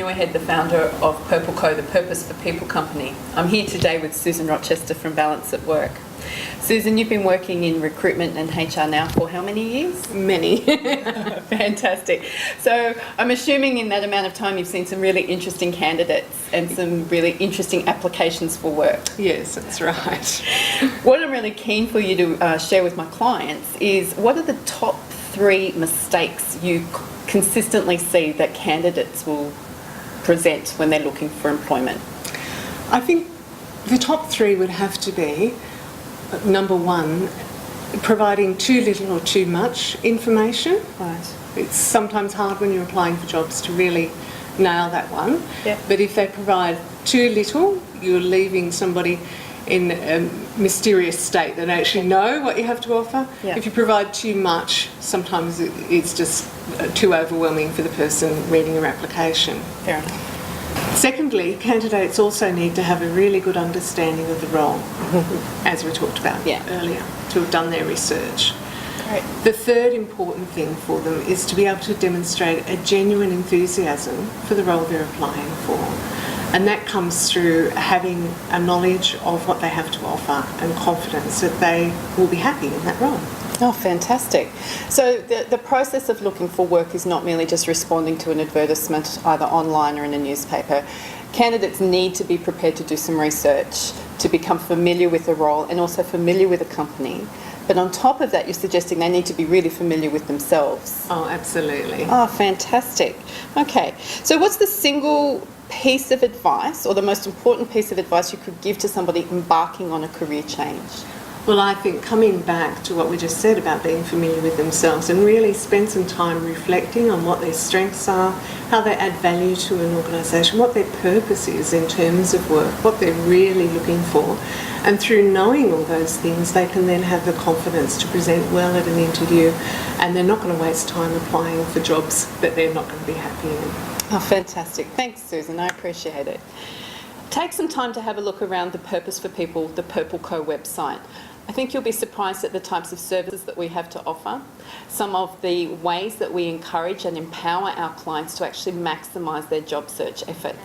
Muirhead, the founder of Purple Co, the Purpose for People company. I'm here today with Susan Rochester from Balance at Work. Susan, you've been working in recruitment and HR now for how many years? Many. Fantastic. So I'm assuming in that amount of time you've seen some really interesting candidates and some really interesting applications for work. Yes, that's right. What I'm really keen for you to share with my clients is what are the top 3 mistakes you consistently see that candidates will present when they're looking for employment? I think the top 3 would have to be, number 1, providing too little or too much information. Right. It's sometimes hard when you're applying for jobs to really nail that one. Yep. But if they provide too little, you're leaving somebody in a mysterious state that don't actually know what you have to offer. Yep. If you provide too much, sometimes it's just too overwhelming for the person reading your application. Fair enough. Secondly, candidates also need to have a really good understanding of the role, as we talked about earlier, to have done their research. Great. The third important thing for them is to be able to demonstrate a genuine enthusiasm for the role they're applying for. And that comes through having a knowledge of what they have to offer and confidence that they will be happy in that role. Oh, fantastic. So the process of looking for work is not merely just responding to an advertisement either online or in a newspaper. Candidates need to be prepared to do some research, to become familiar with the role and also familiar with the company. But on top of that, you're suggesting they need to be really familiar with themselves. Oh, absolutely. Oh, fantastic. Okay. So what's the single piece of advice or the most important piece of advice you could give to somebody embarking on a career change? Well, I think coming back to what we just said about being familiar with themselves and really spend some time reflecting on what their strengths are, how they add value to an organisation, what their purpose is in terms of work, what they're really looking for. And through knowing all those things, they can then have the confidence to present well at an interview, and they're not going to waste time applying for jobs that they're not going to be happy in. Oh, fantastic. Thanks, Susan. I appreciate it. Take some time to have a look around the Purpose for People, the Purple Co website. I think you'll be surprised at the types of services that we have to offer, some of the ways that we encourage and empower our clients to actually maximise their job search efforts.